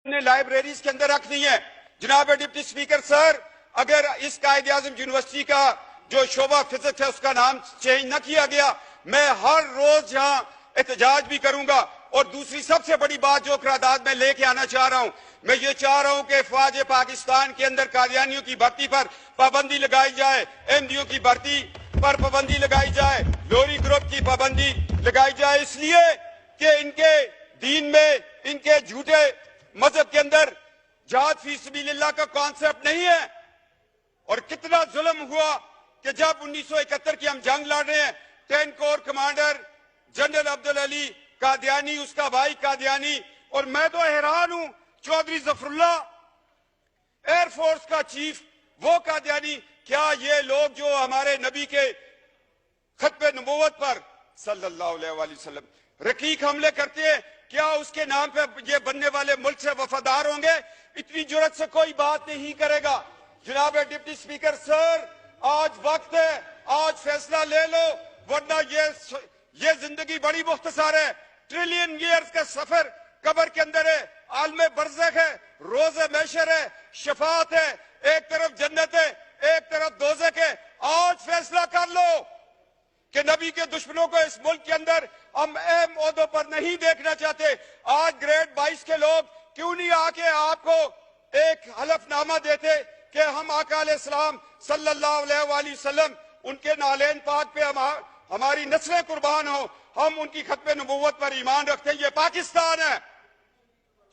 نے لائبریریز کے اندر رکھنی ہے۔ جناب ڈپٹی سپیکر سر، اگر اس قائد اعظم یونیورسٹی کا جو شعبہ فزکس ہے اس کا نام چینج نہ کیا گیا، میں ہر روز یہاں احتجاج بھی کروں گا۔ اور دوسری سب سے بڑی بات جو قرارداد میں لے کے آنا چاہ رہا ہوں، میں یہ چاہ رہا ہوں کہ افواج پاکستان کے اندر قادیانیوں کی بھرتی پر پابندی لگائی جائے، ایم ڈیوں کی بھرتی پر پابندی لگائی جائے، لوری گروپ کی پابندی لگائی جائے، اس لیے کہ ان کے دین میں، ان کے جھوٹے مذہب کے اندر جہاد فی سبیل اللہ کا کانسیپٹ نہیں ہے۔ اور کتنا ظلم ہوا کہ جب 1971 کی ہم جنگ لڑ رہے ہیں، 10 کور کمانڈر جنرل عبدالعلی قادیانی، اس کا بھائی قادیانی، اور میں تو حیران ہوں، Chaudhry Zafarullah air force کا چیف، وہ قادیانی۔ کیا یہ لوگ جو ہمارے نبی کے ختم نبوت پر صلی اللہ علیہ وآلہ وسلم رقیق حملے کرتے ہیں، کیا اس کے نام پہ یہ بننے والے ملک سے وفادار ہوں گے؟ اتنی جرات سے کوئی بات نہیں کرے گا۔ جناب ڈپٹی سپیکر سر، آج وقت ہے، آج فیصلہ لے لو، ورنہ یہ زندگی بڑی مختصر ہے۔ ٹریلین ایئرز کا سفر قبر کے اندر ہے، عالم برزخ ہے، روز محشر ہے، شفاعت ہے، ایک طرف جنت ہے، ایک طرف دوزخ ہے۔ آج فیصلہ کر لو کہ نبی کے دشمنوں کو اس ملک کے اندر ہم اہم عہدوں پر نہیں دیکھنا چاہتے۔ آج گریڈ 22 کے لوگ کیوں نہیں آ کے آپ کو ایک حلف نامہ دیتے کہ ہم آقا علیہ السلام صلی اللہ علیہ وآلہ وسلم، ان کے نالین پاک پہ ہماری نسلیں قربان ہوں، ہم ان کی ختم نبوت پر ایمان رکھتے ہیں۔ یہ پاکستان ہے،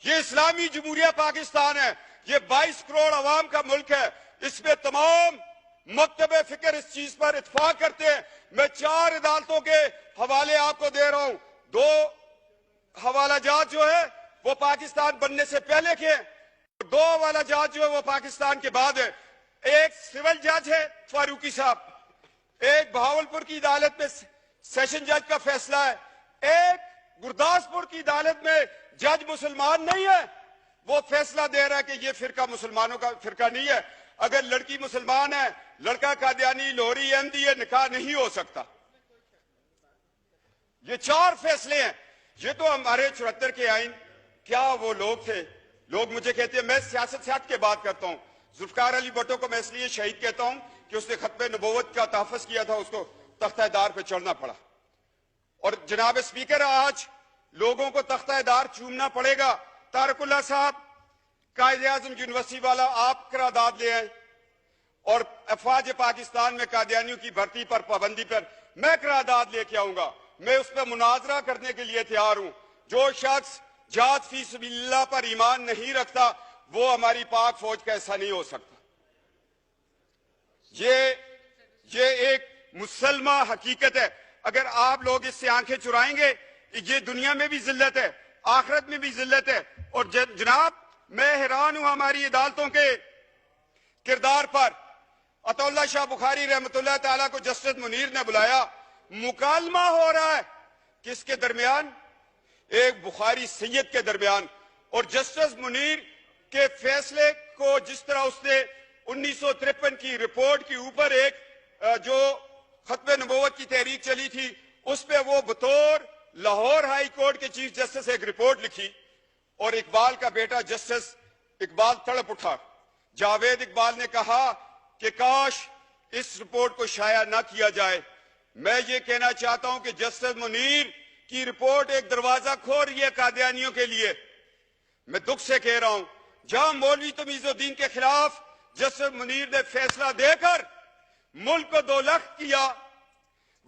یہ اسلامی جمہوریہ پاکستان ہے، یہ 22 کروڑ عوام کا ملک ہے۔ اس میں تمام مکتب فکر اس چیز پر اتفاق کرتے ہیں۔ میں 4 عدالتوں کے حوالے آپ کو دے رہا ہوں۔ 2 حوالہ جات جو ہے وہ پاکستان بننے سے پہلے کے ہیں، 2 حوالہ جات جو ہے وہ پاکستان کے بعد ہے۔ ایک سول جج ہے فاروقی صاحب، ایک بہاولپور کی عدالت میں سیشن جج کا فیصلہ ہے، ایک گرداسپور کی عدالت میں جج مسلمان نہیں ہے، وہ فیصلہ دے رہا ہے کہ یہ فرقہ مسلمانوں کا فرقہ نہیں ہے۔ اگر لڑکی مسلمان ہے، لڑکا قادیانی، لوہری، احمدی ہے، نکاح نہیں ہو سکتا۔ یہ 4 فیصلے ہیں۔ یہ تو ہمارے 74 کے آئین، کیا وہ لوگ تھے؟ لوگ مجھے کہتے ہیں، میں سیاست سے ہٹ کے بات کرتا ہوں، ذوالفقار علی بھٹو کو میں اس لیے شہید کہتا ہوں کہ اس نے ختم نبوت کا تحفظ کیا تھا، اس کو تختہ دار پہ چڑھنا پڑا۔ اور جناب اسپیکر، آج لوگوں کو تختہ دار چومنا پڑے گا۔ طارق اللہ صاحب، قائد اعظم یونیورسٹی والا، آپ قرارداد لے آئیں، اور افواج پاکستان میں قادیانیوں کی بھرتی پر پابندی پر میں قرارداد لے کے آؤں گا۔ میں اس پہ مناظرہ کرنے کے لیے تیار ہوں۔ جو شخص جہاد فی سبیل اللہ پر ایمان نہیں رکھتا، وہ ہماری پاک فوج کا حصہ نہیں ہو سکتا۔ یہ ایک مسلمہ حقیقت ہے۔ اگر آپ لوگ اس سے آنکھیں چرائیں گے، یہ دنیا میں بھی ذلت ہے، آخرت میں بھی ذلت ہے۔ اور جناب، میں حیران ہوں ہماری عدالتوں کے کردار پر۔ عطا اللہ شاہ بخاری رحمۃ اللہ تعالیٰ کو جسٹس منیر نے بلایا، مکالمہ ہو رہا ہے کس کے درمیان؟ ایک بخاری سید کے درمیان۔ اور جسٹس منیر کے فیصلے کو جس طرح اس نے 1953 کی رپورٹ کے اوپر ایک جو ختم نبوت کی تحریک چلی تھی، اس پہ وہ بطور لاہور ہائی کورٹ کے چیف جسٹس ایک رپورٹ لکھی، اور اقبال کا بیٹا جسٹس اقبال تڑپ اٹھا۔ جاوید اقبال نے کہا کہ کاش اس رپورٹ کو شائع نہ کیا جائے۔ میں یہ کہنا چاہتا ہوں کہ جسٹس منیر کی رپورٹ ایک دروازہ کھول رہی ہے قادیانیوں کے لیے۔ میں دکھ سے کہہ رہا ہوں، جہاں مولوی تمیز الدین کے خلاف جسٹس منیر نے فیصلہ دے کر ملک کو 2 لخت کیا،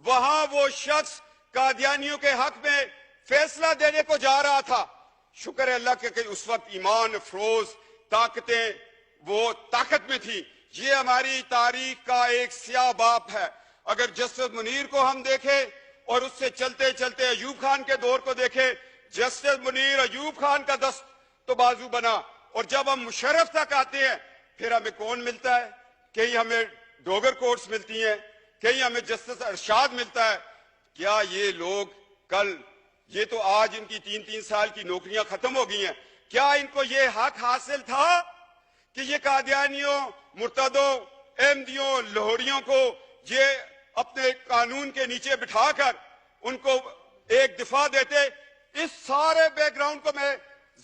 وہاں وہ شخص قادیانیوں کے حق میں فیصلہ دینے کو جا رہا تھا۔ شکر ہے اللہ کہ اس وقت ایمان افروز طاقتیں وہ طاقت میں تھی۔ یہ ہماری تاریخ کا ایک سیاہ باب ہے۔ اگر جسٹس منیر کو ہم دیکھیں اور اس سے چلتے چلتے ایوب خان کے دور کو دیکھیں، جسٹس منیر ایوب خان کا دست تو بازو بنا، اور جب ہم مشرف تک آتے ہیں پھر ہمیں کون ملتا ہے؟ کہیں ہمیں ڈوگر کورٹس ملتی ہیں، کہیں ہمیں جسٹس ارشاد ملتا ہے۔ کیا یہ لوگ کل، یہ تو آج ان کی 3 سال کی نوکریاں ختم ہو گئی ہیں، کیا ان کو یہ حق حاصل تھا کہ یہ قادیانیوں، مرتدوں، احمدیوں، لاہوریوں کو یہ اپنے قانون کے نیچے بٹھا کر ان کو ایک دفاع دیتے؟ اس سارے بیک گراؤنڈ کو میں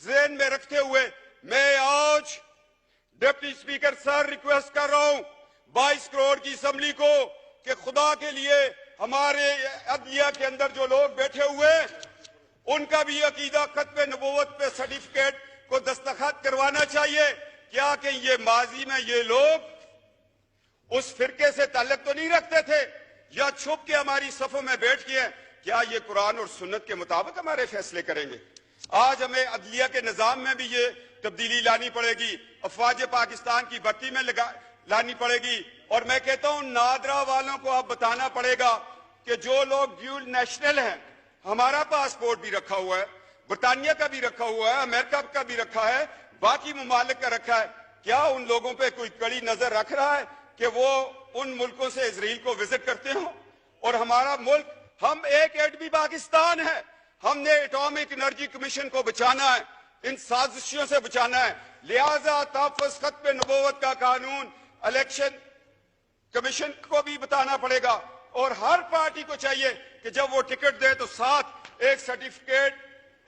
ذہن میں رکھتے ہوئے میں آج ڈپٹی اسپیکر سر ریکویسٹ کر رہا ہوں 22 کروڑ کی اسمبلی کو کہ خدا کے لیے ہمارے عدلیہ کے اندر جو لوگ بیٹھے ہوئے ان کا بھی عقیدہ ختم نبوت پہ سرٹیفکیٹ کو دستخط کروانا چاہیے. کیا کہ یہ ماضی میں یہ لوگ اس فرقے سے تعلق تو نہیں رکھتے تھے یا چھپ کے ہماری صفوں میں بیٹھ کے ہیں؟ کیا یہ قرآن اور سنت کے مطابق ہمارے فیصلے کریں گے؟ آج ہمیں عدلیہ کے نظام میں بھی یہ تبدیلی لانی پڑے گی, افواج پاکستان کی بھرتی میں لانی پڑے گی, اور میں کہتا ہوں نادرا والوں کو اب بتانا پڑے گا کہ جو لوگ ڈیول نیشنل ہیں, ہمارا پاسپورٹ بھی رکھا ہوا ہے, برطانیہ کا بھی رکھا ہوا ہے, امریکہ کا بھی رکھا ہے, باقی ممالک کا رکھا ہے, کیا ان لوگوں پہ کوئی کڑی نظر رکھ رہا ہے کہ وہ ان ملکوں سے اسرائیل کو وزٹ کرتے ہوں؟ اور ہمارا ملک, ہم ایک ایٹمی پاکستان ہے, ہم نے ایٹامک انرجی کمیشن کو بچانا ہے, ان سازشوں سے بچانا ہے. لہذا تحفظ ختم نبوت کا قانون الیکشن کمیشن کو بھی بتانا پڑے گا, اور ہر پارٹی کو چاہیے کہ جب وہ ٹکٹ دے تو ساتھ ایک سرٹیفکیٹ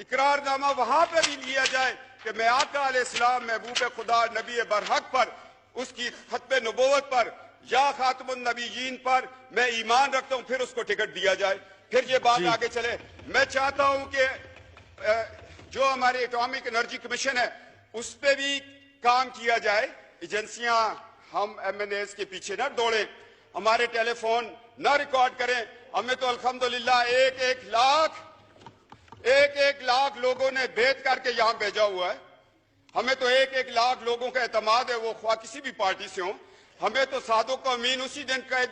اقرار نامہ وہاں پہ بھی لیا جائے کہ میں آقا علیہ السلام محبوب خدا نبی برحق پر, اس کی ختم نبوت پر یا خاتم النبیین پر میں ایمان رکھتا ہوں, پھر اس کو ٹکٹ دیا جائے, پھر یہ بات آگے چلے. میں چاہتا ہوں کہ جو ہمارے ایٹامک انرجی کمیشن ہے اس پہ بھی کام کیا جائے. ایجنسیاں ہم ایم این ایز کے پیچھے نہ دوڑیں, ہمارے ٹیلی فون نہ ریکارڈ کریں. ہمیں تو الحمدللہ ایک لاکھ لوگوں نے بیعت کر کے یہاں بھیجا ہوا ہے. ہمیں تو ایک لاکھ لوگوں کا اعتماد ہے, وہ خواہ کسی بھی پارٹی سے ہوں. ہمیں تو صادق و امین اسی دن کہہ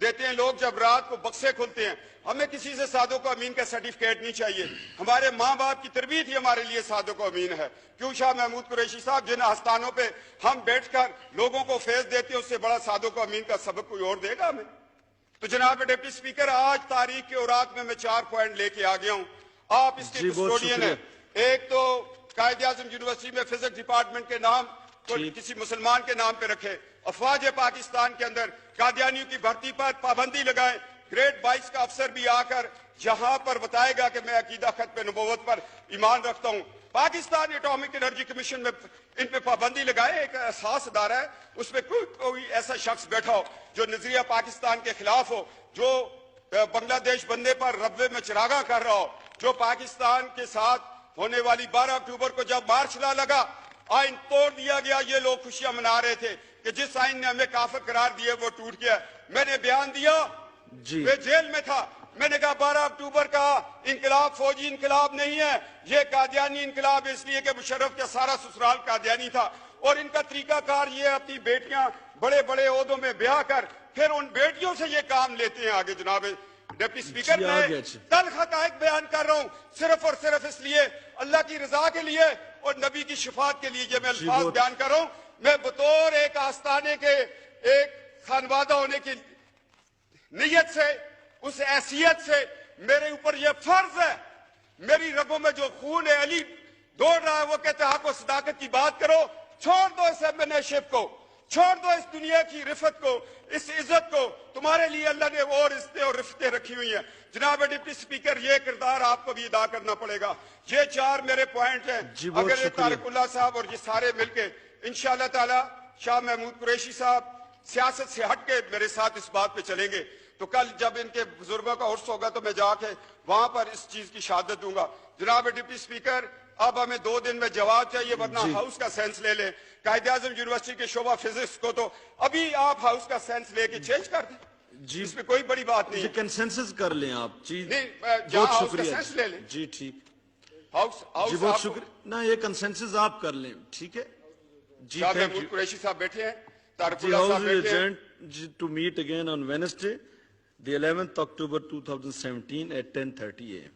دیتے ہیں لوگ جب رات کو بکسے کھلتے ہیں. ہمیں کسی سے صادق و امین کا سرٹیفکیٹ نہیں چاہیے. ہمارے ماں باپ کی تربیت ہی ہمارے لیے صادق و امین ہے. کیوں شاہ محمود قریشی صاحب, جن آستانوں پہ ہم بیٹھ کر لوگوں کو فیض دیتے ہیں, اس سے بڑا صادق و امین کا سبق کوئی اور دے گا ہمیں؟ تو جناب ڈپٹی اسپیکر, آج تاریخ کے اوراق میں 4 پوائنٹ لے کے آ گیا ہوں. آپ اس کے کسٹوڈین ہیں. ایک تو قائد اعظم یونیورسٹی میں فزکس ڈپارٹمنٹ کے نام کو کسی مسلمان کے نام پہ رکھے. افواج پاکستان کے اندر قادیانیوں کی بھرتی پر پابندی لگائیں. گریڈ 22 کا افسر بھی آ کر جہاں پر بتائے گا کہ میں عقیدہ ختم نبوت پر ایمان رکھتا ہوں. پاکستان ایٹامک انرجی کمیشن میں ان پہ پابندی لگائے. ایک احساس ادارہ ہے, اس میں کوئی ایسا شخص بیٹھا ہو جو نظریہ پاکستان کے خلاف ہو, جو بنگلہ دیش بندے پر ربوے میں چراغاں کر رہا ہو, جو پاکستان کے ساتھ ہونے والی 12 اکتوبر کو جب مارچ لا لگا, آئین توڑ دیا گیا, یہ لوگ خوشیاں منا رہے تھے کہ جس آئین نے ہمیں کافر قرار دیا وہ ٹوٹ گیا. میں نے بیان دیا, میں جیل میں تھا, میں نے کہا 12 اکتوبر کا انقلاب فوجی انقلاب نہیں ہے, یہ قادیانی انقلاب اس لیے کہ مشرف کا سارا سسرال قادیانی تھا, اور ان کا طریقہ کار یہ اپنی بیٹیاں بڑے بڑے عہدوں میں بیاہ کر پھر ان بیٹیوں سے یہ کام لیتے ہیں آگے. جناب ڈپٹی اسپیکر, میں تلخ حقائق بیان کر رہا ہوں صرف اور صرف اس لیے, اللہ کی رضا کے لیے اور نبی کی شفاعت کے لیے یہ میں الفاظ بیان کر رہا ہوں. میں بطور ایک آستانے کے ایک خانوادہ ہونے کی نیت سے, اس حیثیت سے میرے اوپر یہ فرض ہے, میری رگوں میں جو خون علی دوڑ رہا ہے وہ کہتے ہیں حق و صداقت کی بات کرو, چھوڑ دو اس ایم این اے شپ کو, چھوڑ دو اس دنیا کی رفت کو, اس عزت کو. تمہارے لیے اللہ نے اور عزتیں اور رفتیں رکھی ہوئی ہیں. جناب ڈپٹی اسپیکر, یہ کردار آپ کو بھی ادا کرنا پڑے گا. یہ 4 میرے پوائنٹ ہیں. اگر یہ طارق اللہ صاحب اور یہ سارے مل کے انشاءاللہ تعالی شاہ محمود قریشی صاحب سیاست سے ہٹ کے میرے ساتھ اس بات پہ چلیں گے, تو کل جب ان کے بزرگوں کا عرس ہوگا تو میں جا کے وہاں پر اس چیز کی شہادت دوں گا. جناب ڈپٹی اسپیکر, اب ہمیں 2 دن میں جواب چاہیے, ورنہ ہاؤس کا سینس لے لیں. قائد اعظم یونیورسٹی کے شعبہ فزکس کو تو ابھی آپ ہاؤس کا سینس لے کے چینج کر دیں, اس میں کوئی بڑی بات نہیں ہے. کنسنسس کر لیں آپ. جی جہاں ہاؤس کا سینس لے لیں. جی ٹھیک, ہاؤس بہت شکریہ. نہ یہ کنسنسس آپ کر لیں, ٹھیک ہے جی. شاہ محمود قریشی صاحب بیٹھے ہیں, طارق اللہ صاحب بیٹھے ہیں. To meet again on Wednesday, the 11th October 2017 at 10:30 a.m.